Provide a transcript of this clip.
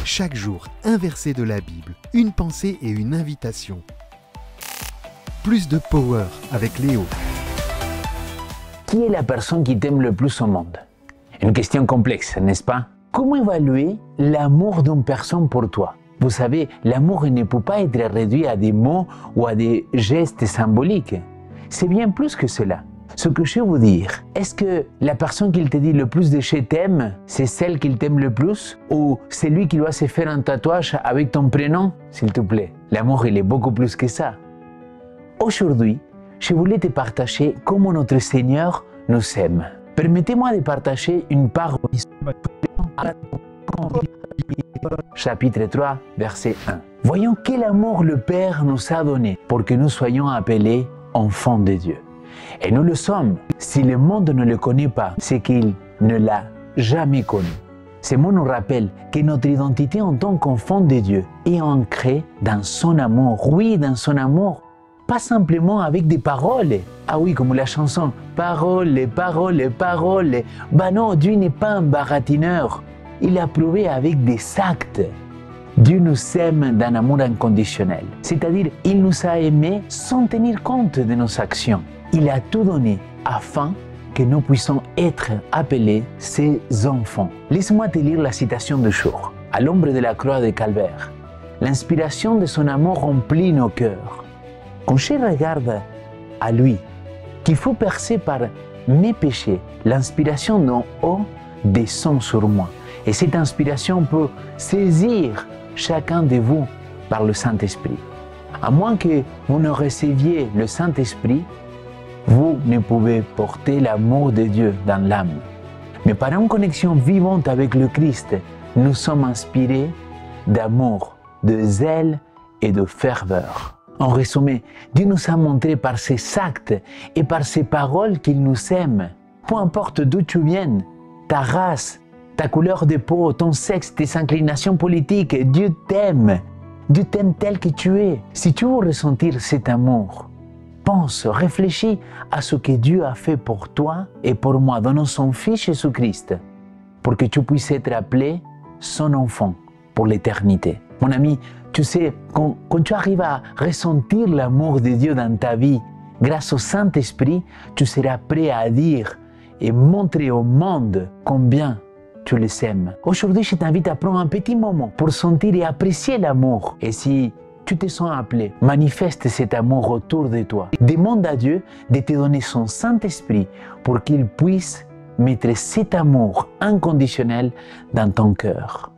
Chaque jour, un verset de la Bible, une pensée et une invitation. Plus de power avec Léo. Qui est la personne qui t'aime le plus au monde? Une question complexe, n'est-ce pas? Comment évaluer l'amour d'une personne pour toi? Vous savez, l'amour ne peut pas être réduit à des mots ou à des gestes symboliques. C'est bien plus que cela. Ce que je veux vous dire, est-ce que la personne qui te dit le plus de « je t'aime », c'est celle qu'il t'aime le plus? Ou c'est lui qui doit se faire un tatouage avec ton prénom? S'il te plaît, l'amour il est beaucoup plus que ça. Aujourd'hui, je voulais te partager comment notre Seigneur nous aime. Permettez-moi de partager une parole. Chapitre 3, verset 1. Voyons quel amour le Père nous a donné pour que nous soyons appelés enfants de Dieu. Et nous le sommes. Si le monde ne le connaît pas, c'est qu'il ne l'a jamais connu. Ce mot nous rappelle que notre identité en tant qu'enfant de Dieu est ancrée dans son amour. Oui, dans son amour. Pas simplement avec des paroles. Ah oui, comme la chanson. Paroles, paroles, paroles. Ben non, Dieu n'est pas un baratineur. Il a prouvé avec des actes. Dieu nous aime d'un amour inconditionnel. C'est-à-dire, il nous a aimés sans tenir compte de nos actions. Il a tout donné afin que nous puissions être appelés ses enfants. Laisse-moi te lire la citation du jour. À l'ombre de la croix de Calvaire, l'inspiration de son amour remplit nos cœurs. Quand je regarde à lui, qui fut percé par mes péchés, l'inspiration d'en haut descend sur moi. Et cette inspiration peut saisir chacun de vous par le Saint-Esprit. À moins que vous ne receviez le Saint-Esprit, vous ne pouvez porter l'amour de Dieu dans l'âme. Mais par une connexion vivante avec le Christ, nous sommes inspirés d'amour, de zèle et de ferveur. En résumé, Dieu nous a montré par ses actes et par ses paroles qu'il nous aime. Peu importe d'où tu viennes, ta race, ta couleur de peau, ton sexe, tes inclinations politiques, Dieu t'aime. Dieu t'aime tel que tu es. Si tu veux ressentir cet amour, pense, réfléchis à ce que Dieu a fait pour toi et pour moi, donnant son Fils Jésus-Christ, pour que tu puisses être appelé son enfant pour l'éternité. Mon ami, tu sais, quand tu arrives à ressentir l'amour de Dieu dans ta vie, grâce au Saint-Esprit, tu seras prêt à dire et montrer au monde combien tu les aimes. Aujourd'hui, je t'invite à prendre un petit moment pour sentir et apprécier l'amour. Et si tu te sens appelé, manifeste cet amour autour de toi. Demande à Dieu de te donner son Saint-Esprit pour qu'il puisse mettre cet amour inconditionnel dans ton cœur.